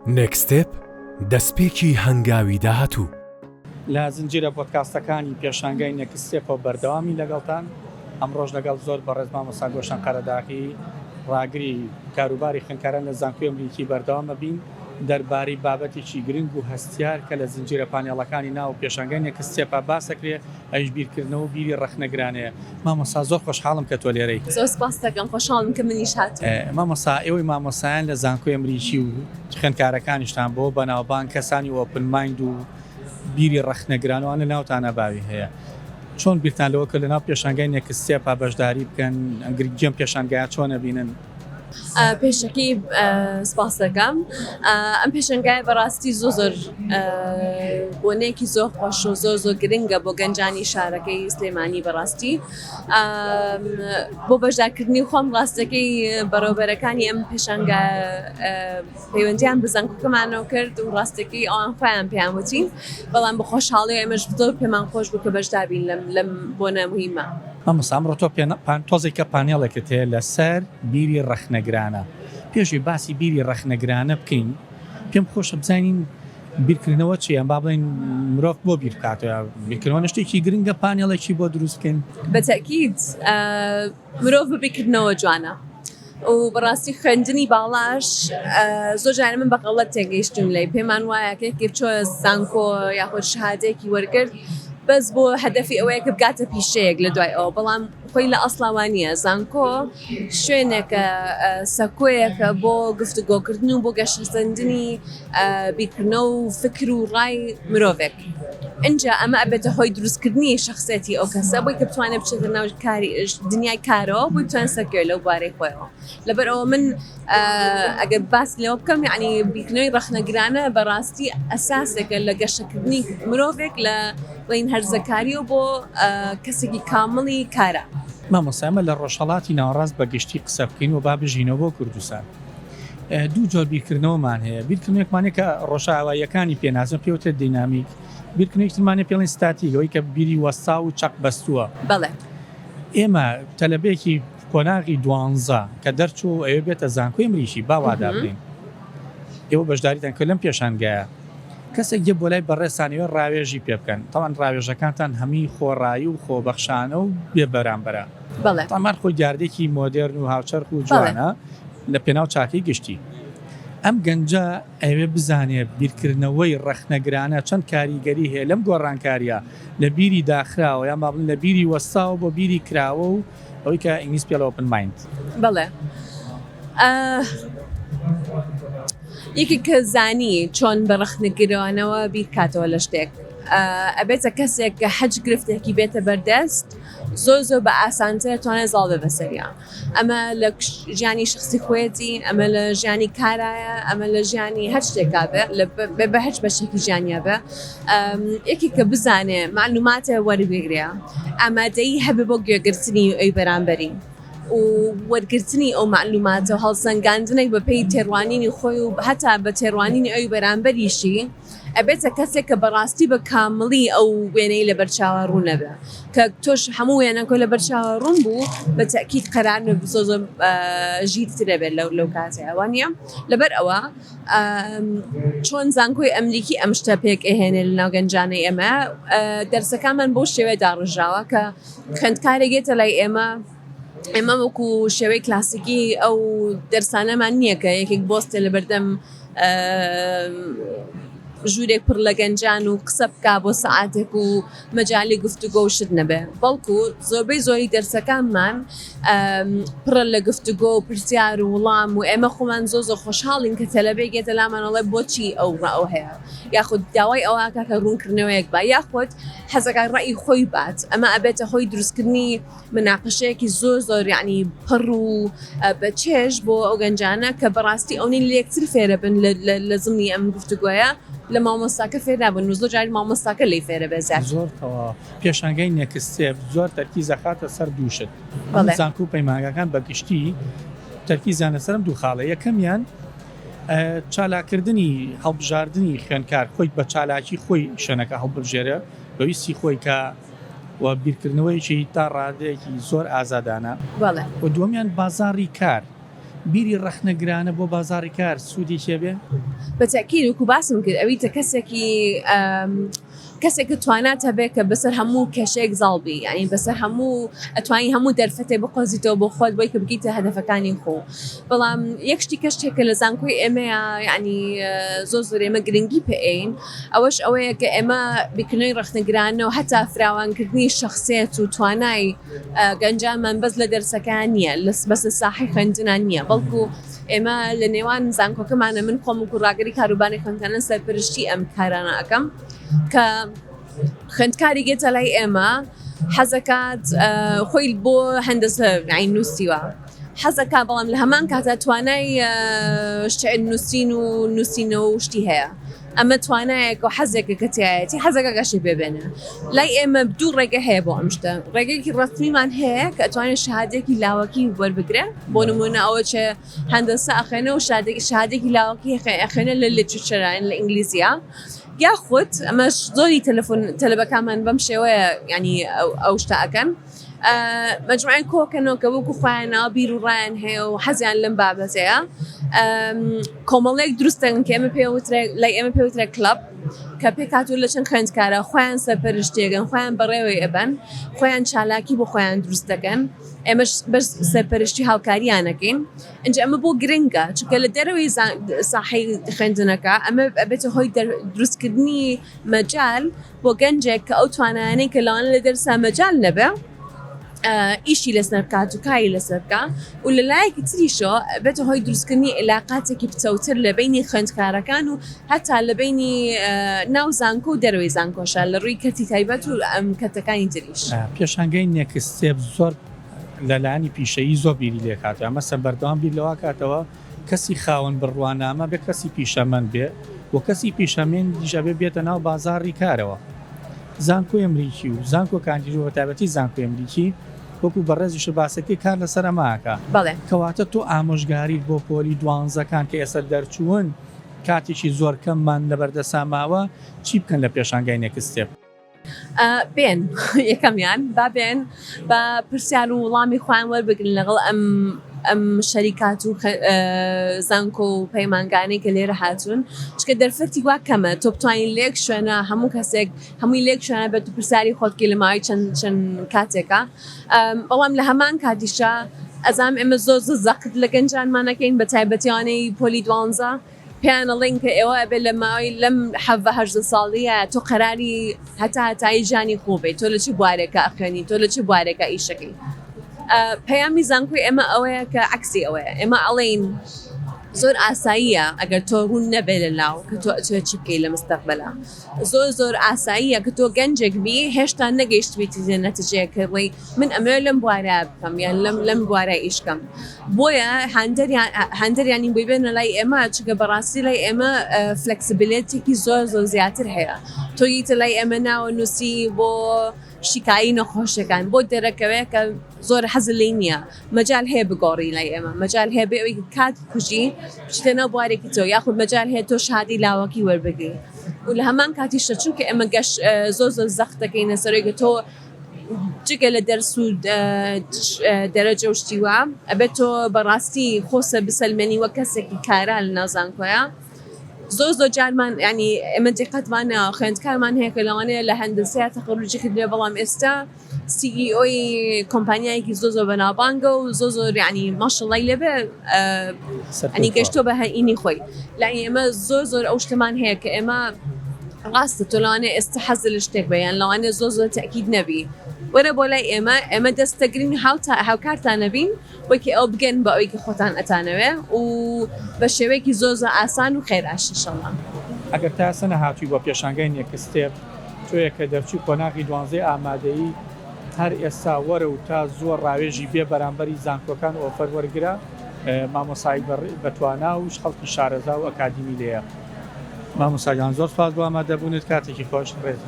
نێکستێپ دەستپێکی هەنگاوی داهاتوو لە زنجیرە پۆدکاستەکانی پێشانگای نێکستێپەوە بەردەوامی لەگەڵتان ئەمڕۆژ لەگەڵ زۆر بەڕێز مامۆستا گۆشەن قەرەداغی ڕاگری کاروباری خوێندکاران لە زانکۆی ئەمریکی بەردەوامە بین دەربارەی بابەتێکی گرنگ و هەستیار کە لە زنجیرە پانێڵەکانی ناو پێشانگای نێکستێپە باسەکرێ ئەویش بیرکردنەوە و بیری ڕەخنەگرانەیە. مامۆستا زۆر خۆشحاڵم کە تۆ لێرەی. زۆر سپاس دەکەم، خۆشحاڵم کە منیش هاتووم. مامۆستا ئێوەی مامۆستایان لە زانکۆی ئەمریکی و خوێندکارەکانیشتان بۆ بەناوبانگ کەسانی ئۆپن مایند و بیری ڕەخنەگرانوانە ناوتانە باوی هەیە. چۆن بیرتان لەوە کە لە ناو پێشانگای نێکستێپە بەشداری بکەن ئەنگریجیەم پێشانگایە چۆنە بینن؟ پێشەکەی سپاس دەکەم. ئەم پێشەنگای بەڕاستی زۆر بۆنێکی زۆر خۆش و زۆر گرنگە بۆ گەنجانی شارەکەی سلێمانی بەڕاستی. بۆ بەشدارکردنی خۆم ڕاستەکەی بەڕێوەبەرەکانی ئەم پێشەنگە پەیوەندیان بە زانکۆکەمانەوە کرد و ڕاستەکەی ئەوان خۆیان پێیان وتی، بەڵام بە خۆشحاڵی ئێمەش زۆر پێمان خۆش بوو کە بەشدار بین لەم بۆنە مهمە. مامۆستا ئەمڕۆ تۆ تۆزێکە پانێڵێکت هەیە لەسەر بیری ڕەخنەگرانە. پێشی باسی بیری ڕەخنەگرانە بکەین، پێم خۆشە بزانین بیرکردنەوە چیە، با بڵێن مرۆڤ بۆ بیر بکاتەوە بیرکردنەوە شتێکی گرنگە پانێڵێکی بۆ دروست بکەین. بەتەکید مرۆڤ ببیرکردنەوە جوانە و بەڕاستی خوێندنی باڵاش زۆر جارە من بەقەڵەت تێگەیشتم لێ، پێمان وایە کێکی بچۆ زانکۆ یاخود شەهادەیەکی وەرگرت بەس بۆ هەدەفی ئەوەیە کە بگاتە پیشەیەک لە دوای ئەوە، بەڵام خۆی لە ئەسڵاوانیە. زانکۆ شوێنێکە سەکۆیەکە بۆ گفتوگۆکردن و بۆ گەشتسەندنی بیرکردنەوە و فکر و ڕای مرۆڤێک. اینجا ئەمە ئەبێتە هۆی دروستکردنی شخصێتی ئەو کەسە بۆی کە بتوانێت بچێتە ناو دنیای کارەوە بۆی بتوانێت سەرکەوێت لەو بارەی خۆیەوە. لەبەر ئەوە من ئەگەر باس لەوە بکەم، یعنی بیرکردنەوەی ڕەخنەگرانە بەڕاستی ئەساسێکە لە گەشتکردنی مرۆڤێک لە بڵین هەرزەکاریەوە بۆ کەسێکی کامڵی کارە. مامۆستا ئەمە لە ڕۆژهەڵاتی ناوەڕاست بە گشتی قسە بکەین و با بژینەوە بۆ کوردستان. دوو جۆر بیرکردنەوەمان هەیە. بیرکردنێکمانەیە کە ڕۆژاواییەکانی پێناسن پێوتە دینامیک، بیرکردنێکترمانێ پێڵین ستاتیک، ئەوەی کە بیری وەستا و چەق بەستووە. بەڵێ ئێمە تەلەبێکی کۆناغی 12 کە دەرچوو ئەوێ بێتە زانکۆی ئەمریکی باوادا بڵین، ئێوە بەشداریتان کە لەم پێشانگایە کەسێک گە بۆ لای بەڕێستانیوە ڕاوێژی پێ بکەن. تاوان ڕاوێژەکانتان هەمی خۆڕایی و خۆبەخشانە و بێبەرامبەرە. بەڵێ تامان خۆی گاردێکی مۆدێرن و هاوچەرخ و جوانە لە پێناو چاکەی گشتی. ئەم گەنجە ئەوێ بزانێ بیرکردنەوەی ڕەخنەگرانە چەند کاریگەری هەیە لەم گۆڕانکاریە لە بیری داخراوە یان با بڵێن لە بیری وەستاوە بۆ بیری کراوە و ئەوەی کە ئینگلیز پێڵە ئۆپن مایند. بەڵێ یەکی کە زانی چۆن بە ڕەخنەگرانەوە بیرکاتەوە لە شتێک، ئەبێتە کەسێک کە حەج گرفتێکی بێتە بەردەست زۆر بە ئاسانتر توانێت زاڵ بێ بەسەریە. ئەمە لە ژیانی شخصی خۆیەتی، ئەمە لە ژیانی کارایە، ئەمە لە ژیانی هەر شتێکا بێ بە هەر بەشێکی ژیانیا بێ. یەکی کە بزانێ معلوماتە وەربگرێ، ئامادەیی هەبێ بۆ گوێگرتنی ئەوی بەرامبەری و وەرگرتنی ئەو معلوماتە و هەڵسەنگاندنەی بە پێی تێڕوانینی خۆی و هەتا بە تێڕوانینی ئەوی بەرامبەریشی ئەبێتە کەسێک کە بەڕاستی بە کامڵی ئەو وێنەی لە بەرچاوە ڕوو نەبێ، کە تۆش هەموو وێنەکە لە بەرچاوە ڕوون بوو بە تەکید قەرار زۆر ژیرترە بێت لەو کاتەیە وانە. لەبەر ئەوە چۆن زانکۆی ئەمریکی ئەم شتە پێک ئەهێنێ لە ناو گەنجانەی ئێمە، دەرسەکانمان بۆ شێوەیە داڕژاوە کە خوێندکارێکێتە لای ئێمە وەکو شێوەی کلاسیکی ئەو دەرسانەمان نییە کە یەکێک بۆستێ لە بەردەم ژوورێک پڕ لە گەنجان و قسە بکا بۆ سەعاتێک و مەجالی گفتوگۆ و شت نەبێ، بەڵکو زۆری دەرسەکانمان پڕە لە گفتوگۆ و پرسیار و وڵام و ئێمە خۆمان زۆر خۆشحاڵین کە تەلەبێکێتە لامان ئەڵێ بۆچی ئەو ڕاو هەیە، یاخود داوای ئەوەکە کە ڕوونکردنەوەیەک با، یاخود حەزەکە ڕای خۆی بات. ئەمە ئەبێتە هۆی دروستکردنی مناقشەیەکی زۆر یعنی پڕ و بەچێژ بۆ ئەو گەنجانە کە بەڕاستی ئەوەی لە یەکتر فێرە بن لە زمانی ئەم گفتوگۆیە لە مامۆستاکە فێرابن و زۆر جاری مامۆستاکە لی فێرە بێزار. زۆرەوە پێشانگای نێکستێپ زۆر تەرکیزە خاتە سەر دووشت. زانکۆ و پەیمانگەکان بە گشتی تەرکیزیانە سەرم دوو خاڵە. یەکەمیان چالاکردنی هەڵبژاردننی خوێندکار خۆی بە چالاکی خۆی شوێنەکە هەڵبژێرە بەویستی خۆی کە و بیرکردنەوەیکی تا ڕادەیەکی زۆر ئازادانە. و دووەمیان بازاڕی کار بیری ڕەخنەگرانە بۆ بازاری کار سوودی چێبێ؟ بەتەکید وەکو باسم کرد ئەویتە کەسێک توانات هەبێت کە بەسەر هەموو کەشێک زاڵبی یعنی بەسەر هەموو ئەتوانی هەموو دەرفەتێ بقۆزیتەوە بۆ خۆت بۆی کە بگیتە هەدەفەکانی خۆ بەڵام یەکشتی کەشتێکە لە زانکۆی ئێمەیە یعنی زۆر ئێمە گرنگی پێین ئەوەیە کە ئێمە بیکردنەوەی ڕەخنەگرانەوە هەتا فراوانکردنی شخصیت و توانای گەنجانمان بەس لە دەرسەکان نییە بەس لە ساحەی خوێندنان نییە بەڵکو ئێمە لە نێوان زانکۆکەمانە من خۆم و ڕاگەری کاروباری خوێندکردن سەرپەرشتی ئەم کارانە ئەەکەم کە خوێندکاری گێتە لای ئێمە حەزەکات خۆی بۆ هەندەسە نووسیوە حەزەکە بەڵام لە هەمان کاتە توانای شتێ نووسین و نووسینەوە و شتی هەیە ئەمە توانایەک و حەزێکە کە تایەتی حەزەکە گەشی ببێنە لای ئێمە دوو ڕێگە هەیە بۆ ئەم شتە ڕێگەیەکی ڕەسمیمان هەیە کە ئەتوانێت شەهادێکی لاوەکی وەربگرێ بۆ نمونە ئەوە چێ هەندەسە ئەخێنە و شەهادێکی لاوەکی ئەخێنە لە لیتریچەران لە ئینگلیزیە یاخود ئەمەش زۆری تەلەبەکانمان بەم شێوەیە ینی ئەو شتە ئەەکەن مجموعەن کۆکەنەوە کە وەکو خۆیانەوە بیر و ڕایان هەیە و حەزیان لەم بابەتەیە کۆمەڵێک دروستن کە لای ئێمە پێوترێک کلەب کە پێکاتور لە چەند خوێندکارە خۆیان سەرپەرشتێگەن خۆیان بەڕێوەی ئەبەن خۆیان چالاکی بۆ خۆیان دروست دەکەن ئێمەش بەس سەرپەرشتی هاوکاریانەکەین ئەنج ئەمە بۆ گرنگە چونکە لە دەرەوەی ساحەی خوێندنەکە ئەمە ئەبێتە هۆی دروستکردنی مەجال بۆ گەنجێک کە ئەو توانانەی کە لەوانە لە دەرسا مەجال نەبێ ئیشی لەسەر بکات و کاری لەسەر بکە و لە لایەکی تریشۆ بێتە هۆی دروستکردنی علاقاتێکی بچەوتر لە بینی خوێندکارەکان و هەتا لە بینی ناو زانکۆ و دەروی زانکۆشە لە ڕووی کەتی تایبەت و ئەم کەتەکانی تریش پێشانگەی نێکستێب زۆر لەلایانی پیشەیی زۆر بیری لێکاتەوە ئەمە سەبەردەوام بیر لەوە کاتەوە کەسی خاوەن بڕوانامە بێ کەسی پیشەمەند بێ و کەسی پیشەمێن دیژەبێ بێتە ناو بازاڕی کارەوە زانکۆی ئەمریکی و زانکۆ کاندیدۆ تایبەتی زانکۆی ئەمریکی وەکو بەڕێزیش باسەکەی کار لەسەر ئەماکە کەواتە تۆ ئامۆژگاریت بۆ پۆلی دوانزەکان کە ئێستا دەرچوون کاتێکی زۆر کەممان لەبەردەساماوە چی بکەن لە پێشانگای نێکستێب بێن یەکەمیان با بێن بە پرسیار و وەڵامی خۆیان وەربگرن لەگەڵ ئەم شەریکات و زانکۆ و پەیمانگانەی کە لێرە هاتوون چکە دەرفەتی وا کەمە تۆ بتوانین لێک شوێنە هەموو کەسێک هەمووی لێک شوێنە بێت و پرسیاری خۆتکی لە ماوەی چەند کاتێکە بەڵام لە هەمان کاتیشە ئەزانم ئێمە زۆر زەقت لە گەنجانمانەکەین بە تایبەتیانەی پۆلی دوانزە پێیانەڵێن کە ئێوە ئەبێ لە ماوەی لەم 18 ساڵیە تۆ قەراری هەتایی ژانی خۆبێت تۆ لە چی بوارێکە ئەخوێنی تۆ لە چی بوارێکە ئیشەکەی پەیامی زانکۆی ئێمە ئەوەیە کە عکسی ئەوەیە ئێمە ئەڵێن زۆر ئاساییە ئەگەر تۆ ڕوون نەبێ لە لاو کە تۆ ئەچێ چی بکەی لە مستەقبەلا زۆر ئاساییە کە تۆ گەنجێک بی هێشتا نەگەیشتویتی نەتیجەیەکە ڕێی من ئەمە لەم بوارە بکەم یان لەم بوارە ئیشکەم بۆیە هەندەریانی ببێنە لای ئێمە چکە بەڕاستی لای ئێمە فلکسبیلیتێکی زۆر زیاتر هەیە تۆ ییتە لای ئێمە ناوە نووسی بۆ شیکایی نەخۆشەکان بۆ دەرەکەوێت کە زۆر حەزل لێی نییە مەجال هەیە بگۆڕی لای ئێمە مەجال هەیە بێ ئەوەی کات کوژی بچیتە ناو بوارێکی تۆ یاخود مەجال هەیە تۆ شادی لاوەکی وەربگری و لە هەمان کاتیشە چونکە ئێمە گەشت زۆر زەخت دەکەینە سەرۆیکە تۆ جگە لە دەرس و دەرەجە و شتیوە ئەبێت تۆ بەڕاستی خۆسە بسەلمێنی وە کەسێکی کارا لە ناوزانکۆیە زۆر جارمان ینی ئێمە دقەتمانە خوێندکارمان هەیە کە لەوانەیە لە هەندەسەیە تەقڕوجی کردێ بەڵام ئێستا CEO کۆمپانیایەکی زۆر بەناوبانگە و زۆر ینی ماشەڵڵای لەبێ ئەنی گەشتۆ بە هەئینی خۆی لای ئێمە زۆر ئەو شتمان هەیە کە ئێمە ڕاستە تۆ لەوانەیە ئێستا حەز لە شتێک بەیان لەوانەیە زۆر تەکید نەبی وەرە بۆ لای ئێمە دەستەگرین هاوکارتان نەبین وەکی ئەو بگەن بە ئەوەی کە خۆتان ئەتانەوێ و بە شێوەیەکی زۆر ئاسان و خێراش ئینشەڵڵا ئەگەر تا ئێستا نەهاتووی بۆ پێشانگای نێکستێب تۆیە کە دەرچووی کۆناغی دوانزەی ئامادەیی هەر ئێستا وەرە و تا زۆر ڕاوێژی بێ بەرامبەری زانکۆکان ئۆفەر وەرگرا مامۆسایی بەتوانا و خەڵکی شارەزا و ئەکادیمی لێیە مامۆسایان زۆر سپاس بۆ ئامادەبوونت کاتێکی خۆش ڕێز